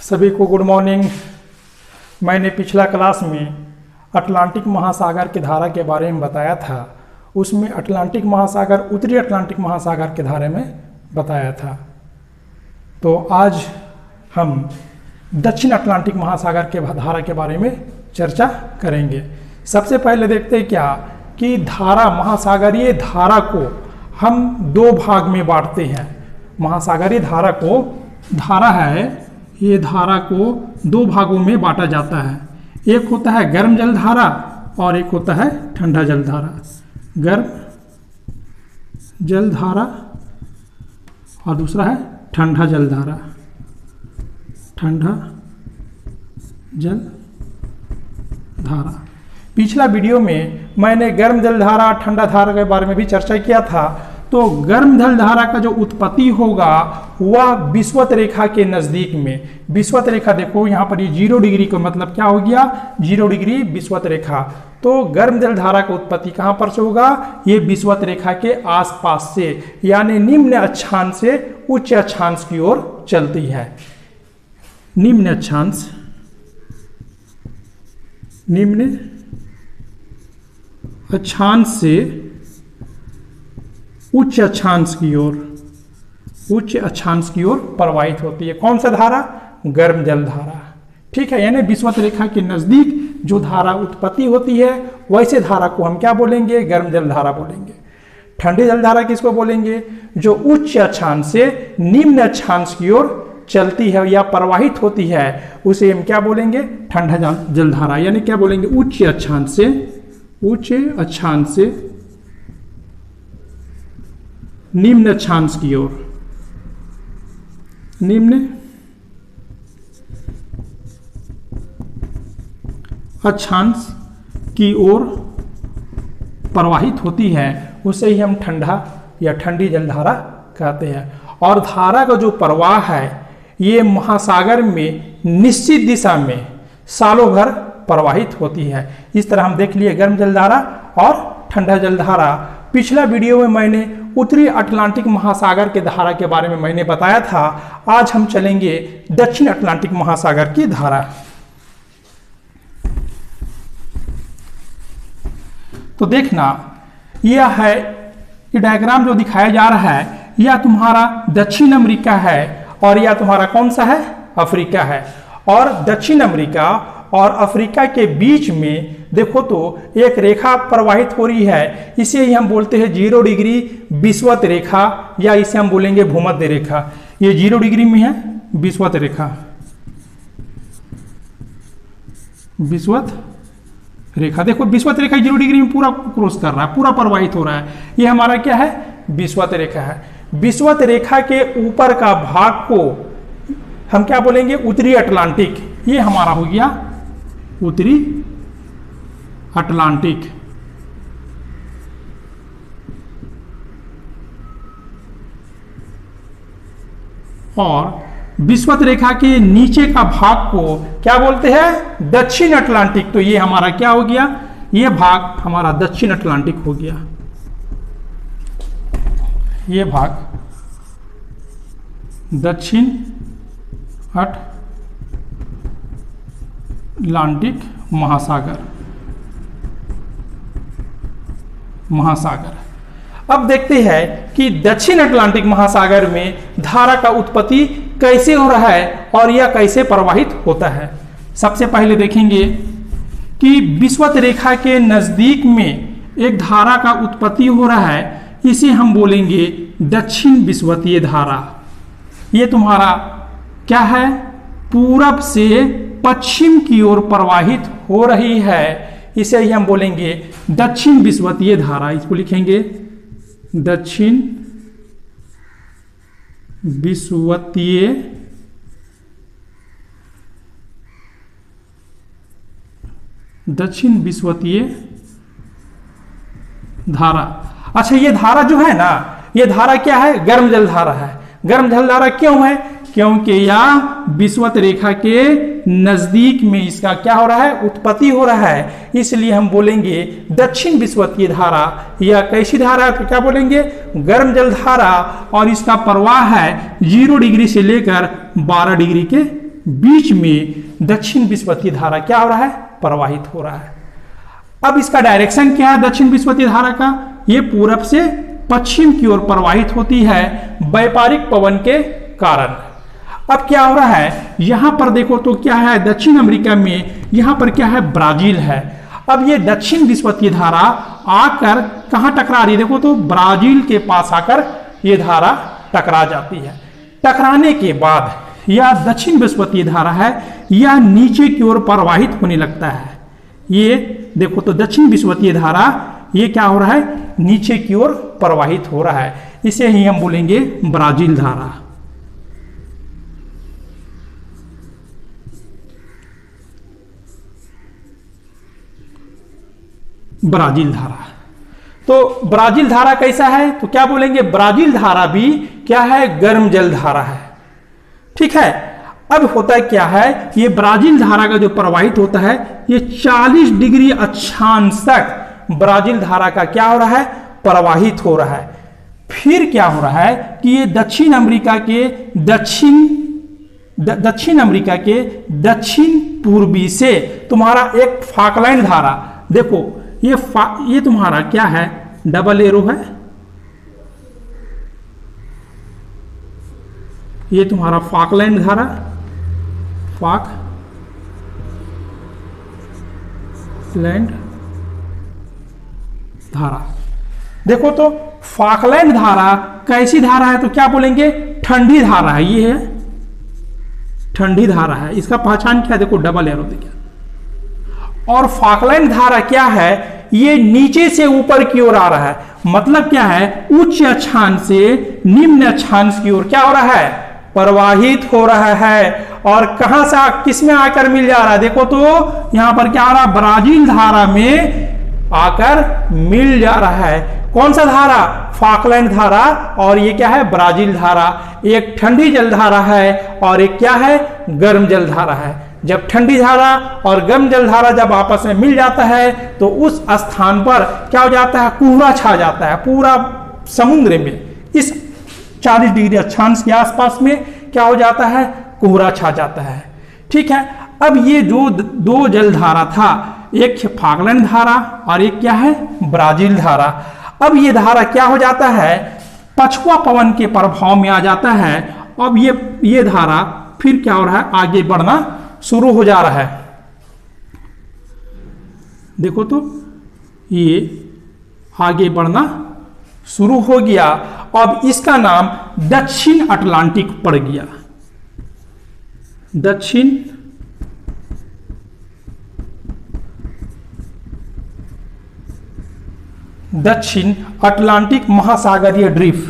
सभी को good morning. मैंने पिछला क्लास में अटलांटिक महासागर की धारा के बारे में बताया था। उसमें अटलांटिक महासागर, उत्तरी अटलांटिक महासागर के धारे में बताया था। तो आज हम दक्षिण अटलांटिक महासागर के धारा के बारे में चर्चा करेंगे। सबसे पहले देखते हैं क्या कि धारा, महासागरीय धारा को हम दो भाग में बांटते हैं। महासागरीय धारा को, धारा है, ये धारा को दो भागों में बांटा जाता है। एक होता है गर्म जल धारा और एक होता है ठंडा जल धारा। गर्म जल धारा और दूसरा है ठंडा जल धारा। ठंडा जल धारा। पिछला वीडियो में मैंने गर्म जल धारा, ठंडा धारा के बारे में भी चर्चा किया था। तो गर्म जल धारा का जो उत्पत्ति होगा वह विषुवत रेखा के नजदीक में, विषुवत रेखा देखो यहाँ पर, ये 0 डिग्री का मतलब क्या हो गया, 0 डिग्री विषुवत रेखा। तो गर्म जल धारा का उत्पत्ति कहाँ पर से होगा, ये विषुवत रेखा के आसपास से, यानी निम्न अक्षांश से उच्च अक्षांश की ओर चलती है। निम्न अक्षांश, निम्न अक्षांश से उच्च अक्षांश की ओर, उच्च अक्षांश की ओर प्रवाहित होती है। कौन सा धारा, गर्म जल धारा। ठीक है, यानी विषुवत रेखा के नजदीक जो धारा उत्पत्ति होती है वैसे धारा को हम क्या बोलेंगे, गर्म जल धारा बोलेंगे। ठंडी जल धारा किसको बोलेंगे, जो उच्च अक्षांश से निम्न अक्षांश की ओर चलती है या प्रवाहित होती है, उसे हम क्या बोलेंगे, ठंडा जल धारा। यानी क्या बोलेंगे, उच्च अक्षांश से, उच्च अक्षांश से निम्न अक्षांश की ओर, निम्न अक्षांश की ओर प्रवाहित होती है, उसे ही हम ठंडा या ठंडी जलधारा कहते हैं। और धारा का जो प्रवाह है ये महासागर में निश्चित दिशा में सालों भर प्रवाहित होती है। इस तरह हम देख लिए गर्म जलधारा और ठंडा जलधारा। पिछला वीडियो में मैंने उत्तरी अटलांटिक महासागर के धारा के बारे में मैंने बताया था। आज हम चलेंगे दक्षिण अटलांटिक महासागर की धारा। तो देखना, यह है, ये डायग्राम जो दिखाया जा रहा है, यह तुम्हारा दक्षिण अमेरिका है और यह तुम्हारा कौन सा है, अफ्रीका है। और दक्षिण अमेरिका और अफ्रीका के बीच में देखो तो एक रेखा प्रवाहित हो रही है, इसे ही हम बोलते हैं 0 डिग्री विषुवत रेखा, या इसे हम बोलेंगे भूमध्य रेखा। ये 0 डिग्री में है विषुवत रेखा, विषुवत रेखा। देखो विषुवत रेखा 0 डिग्री में पूरा क्रॉस कर रहा है, पूरा प्रवाहित हो रहा है। ये हमारा क्या है, विषुवत रेखा है। विषुवत रेखा के ऊपर का भाग को हम क्या बोलेंगे, उत्तरी अटलांटिक। ये हमारा हो गया उत्तरी अटलांटिक। और विषुवत रेखा के नीचे का भाग को क्या बोलते हैं, दक्षिण अटलांटिक। तो ये हमारा क्या हो गया, ये भाग हमारा दक्षिण अटलांटिक हो गया। ये भाग दक्षिण अटलांटिक महासागर। अब देखते हैं कि दक्षिण अटलांटिक महासागर में धारा का उत्पत्ति कैसे हो रहा है और यह कैसे प्रवाहित होता है। सबसे पहले देखेंगे कि विषुवत रेखा के नजदीक में एक धारा का उत्पत्ति हो रहा है, इसे हम बोलेंगे दक्षिण विषुवतीय धारा। ये तुम्हारा क्या है, पूरब से पश्चिम की ओर प्रवाहित हो रही है, इसे ही हम बोलेंगे दक्षिण विषुवतीय धारा। इसको लिखेंगे दक्षिण विषुवतीय धारा। अच्छा, ये धारा जो है ना, ये धारा क्या है, गर्म जल धारा है। गर्म जल धारा क्यों है, क्योंकि यह विषुवत रेखा के नजदीक में इसका क्या हो रहा है, उत्पत्ति हो रहा है, इसलिए हम बोलेंगे दक्षिण विषुवतीय धारा। यह कैसी धारा है, क्या बोलेंगे, गर्म जल धारा। और इसका प्रवाह है 0 डिग्री से लेकर 12 डिग्री के बीच में दक्षिण विषुवतीय धारा क्या हो रहा है, प्रवाहित हो रहा है। अब इसका डायरेक्शन क्या है दक्षिण विषुवतीय धारा का, ये पूरब से पश्चिम की ओर प्रवाहित होती है व्यापारिक पवन के कारण। अब क्या हो रहा है, यहां पर देखो तो क्या है, दक्षिण अमेरिका में यहां पर क्या है, ब्राजील है। अब ये दक्षिण विषुवतीय धारा आकर कहां टकरा रही है, देखो तो ब्राजील के पास आकर ये धारा टकरा जाती है। टकराने के बाद यह दक्षिण विषुवतीय धारा है, यह नीचे की ओर प्रवाहित होने लगता है। ये देखो तो दक्षिण विषुवतीय धारा ये क्या हो रहा है, नीचे की ओर प्रवाहित हो रहा है। इसे ही हम बोलेंगे ब्राजील धारा। ब्राजील धारा, तो ब्राजील धारा कैसा है, तो क्या बोलेंगे, ब्राजील धारा भी क्या है, गर्म जल धारा है। ठीक है। अब होता क्या है, ये ब्राजील धारा का जो प्रवाहित होता है, ये 40 डिग्री अक्षांश तक ब्राजील धारा का क्या हो रहा है, प्रवाहित हो रहा है। फिर क्या हो रहा है कि ये दक्षिण अमेरिका के दक्षिण पूर्वी से तुम्हारा एक फाकलैंड धारा, देखो ये तुम्हारा क्या है, डबल एरो है, ये तुम्हारा फाकलैंड धारा, फाकलैंड धारा। देखो तो फाकलैंड धारा कैसी धारा है, तो क्या बोलेंगे, ठंडी धारा है। ये है ठंडी धारा है, इसका पहचान क्या है, देखो डबल एरो देखिए। और फाकलैंड धारा क्या है, ये नीचे से ऊपर की ओर आ रहा है, मतलब क्या है, उच्च अक्षांश से निम्न अक्षांश की ओर क्या हो रहा है, प्रवाहित हो रहा है। और कहां से किस में आकर मिल जा रहा है, देखो तो यहां पर क्या आ रहा है, ब्राजील धारा में आकर मिल जा रहा है। कौन सा धारा, फाकलैंड धारा, और ये क्या है, ब्राजील धारा। एक ठंडी जल धारा है और एक क्या है, गर्म जल धारा है। जब ठंडी धारा और गर्म जल धारा जब आपस में मिल जाता है तो उस स्थान पर क्या हो जाता है, कोहरा छा जाता है पूरा समुद्र में। इस 40 डिग्री अक्षांश के आसपास में क्या हो जाता है, कोहरा छा जाता है। ठीक है। अब ये जो दो जल धारा था, एक फाकलैंड धारा और एक क्या है, ब्राजील धारा। अब ये धारा क्या हो जाता है, पछुआ पवन के प्रभाव में आ जाता है। अब ये धारा फिर क्या हो रहा है, आगे बढ़ना शुरू हो जा रहा है। देखो तो ये आगे बढ़ना शुरू हो गया। अब इसका नाम दक्षिण अटलांटिक पड़ गया। दक्षिण अटलांटिक महासागरीय ड्रिफ्ट,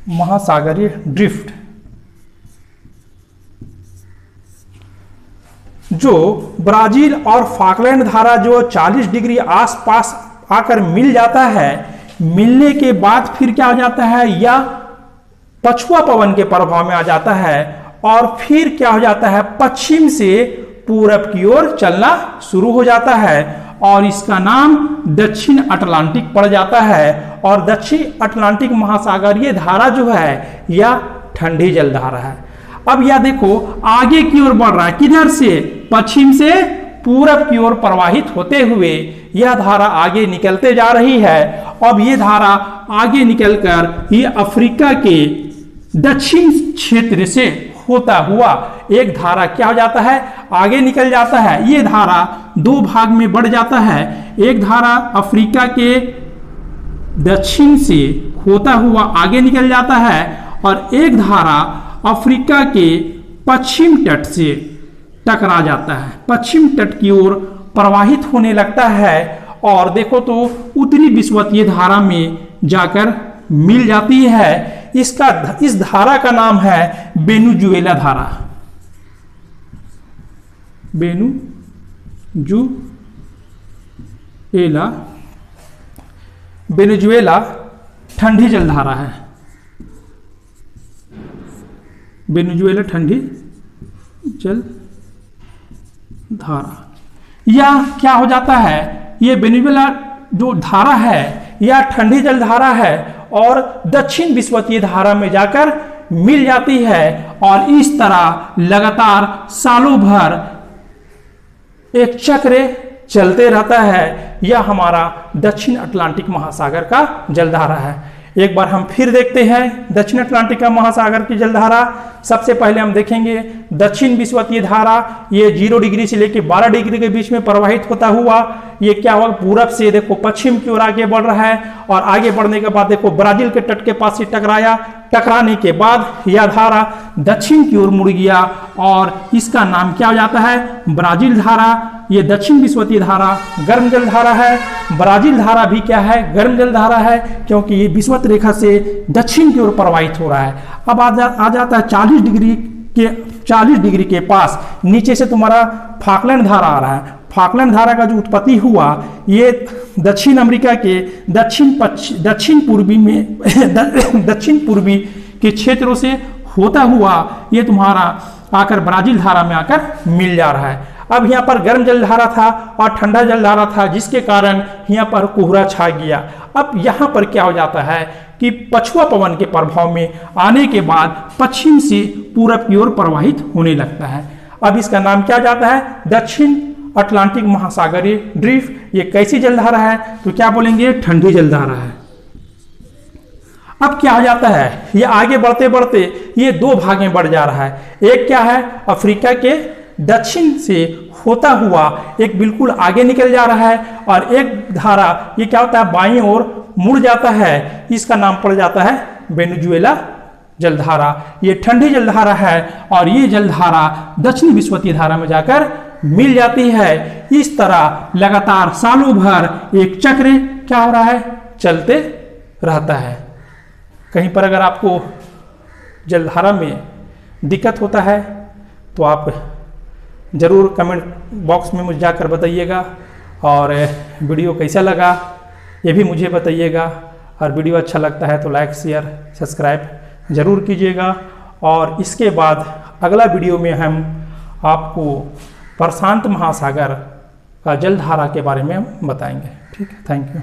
महासागरीय ड्रिफ्ट, जो ब्राजील और फाकलैंड धारा जो 40 डिग्री आसपास आकर मिल जाता है, मिलने के बाद फिर क्या हो जाता है, या पछुआ पवन के प्रभाव में आ जाता है और फिर क्या हो जाता है, पश्चिम से पूरब की ओर चलना शुरू हो जाता है और इसका नाम दक्षिण अटलांटिक पड़ जाता है। और दक्षिण अटलांटिक महासागरीय धारा जो है यह ठंडी जल धारा है। अब यह देखो आगे की ओर बढ़ रहा है, किधर से, पश्चिम से पूरब की ओर प्रवाहित होते हुए यह धारा आगे निकलते जा रही है। अब यह धारा आगे निकलकर ये अफ्रीका के दक्षिण क्षेत्र से होता हुआ एक धारा क्या हो जाता है, आगे निकल जाता है। ये धारा दो भाग में बढ़ जाता है। एक धारा अफ्रीका के दक्षिण से होता हुआ आगे निकल जाता है और एक धारा अफ्रीका के पश्चिम तट से टकरा जाता है, पश्चिम तट की ओर प्रवाहित होने लगता है और देखो तो उत्तरी विषुवतीय धारा में जाकर मिल जाती है। इस धारा का नाम है वेनेजुएला धारा। वेनेजुएला ठंडी जल धारा है। वेनेजुएला ठंडी जल धारा। यह क्या हो जाता है, ये वेनेजुएला जो धारा है यह ठंडी जल धारा है और दक्षिण विषुवतीय धारा में जाकर मिल जाती है और इस तरह लगातार सालों भर एक चक्र चलते रहता है। यह हमारा दक्षिण अटलांटिक महासागर का जलधारा है। एक बार हम फिर देखते हैं दक्षिण अटलांटिक महासागर की जलधारा। सबसे पहले हम देखेंगे दक्षिण विषुवतीय धारा, ये 0 डिग्री से लेकर 12 डिग्री के बीच में प्रवाहित होता हुआ ये क्या हुआ, पूरब से देखो पश्चिम की ओर आगे बढ़ रहा है और आगे बढ़ने के बाद देखो ब्राजील के तट के पास से टकराया। टकराने के बाद यह धारा दक्षिण की ओर मुड़ गया और इसका नाम क्या हो जाता है, ब्राजील धारा। ये दक्षिण विषुवतीय धारा गर्म जल धारा है। ब्राजील धारा भी क्या है, गर्म जल धारा है, क्योंकि ये विषुवत रेखा से दक्षिण की ओर प्रवाहित हो रहा है। अब आ जाता है 40 डिग्री के पास नीचे से तुम्हारा फाकलैंड धारा आ रहा है। फाकलैंड धारा का जो उत्पत्ति हुआ ये दक्षिण अमेरिका के दक्षिण पूर्वी के क्षेत्रों से होता हुआ ये तुम्हारा आकर ब्राजील धारा में आकर मिल जा रहा है। अब यहाँ पर गर्म जल धारा था और ठंडा जल धारा था, जिसके कारण यहाँ पर कोहरा छा गया। अब यहाँ पर क्या हो जाता है कि पछुआ पवन के प्रभाव में आने के बाद पश्चिम से पूरब की ओर प्रवाहित होने लगता है। अब इसका नाम क्या जाता है, दक्षिण अटलांटिक महासागरीय ड्रिफ्ट। ये कैसी जलधारा है, तो क्या बोलेंगे, ठंडी जलधारा है। अब क्या हो जाता है, ये आगे बढ़ते बढ़ते ये दो भाग में बढ़ जा रहा है। एक क्या है, अफ्रीका के दक्षिण से होता हुआ एक बिल्कुल आगे निकल जा रहा है और एक धारा ये क्या होता है, बाईं ओर मुड़ जाता है। इसका नाम पड़ जाता है वेनेजुएला जलधारा। ये ठंडी जलधारा है और ये जलधारा दक्षिण विषुवतीय धारा में जाकर मिल जाती है। इस तरह लगातार सालों भर एक चक्र क्या हो रहा है, चलते रहता है। कहीं पर अगर आपको जलधारा में दिक्कत होता है तो आप ज़रूर कमेंट बॉक्स में मुझे जाकर बताइएगा और वीडियो कैसा लगा ये भी मुझे बताइएगा। और वीडियो अच्छा लगता है तो लाइक शेयर सब्सक्राइब ज़रूर कीजिएगा। और इसके बाद अगला वीडियो में हम आपको प्रशांत महासागर का जलधारा के बारे में हम बताएंगे। ठीक है, थैंक यू।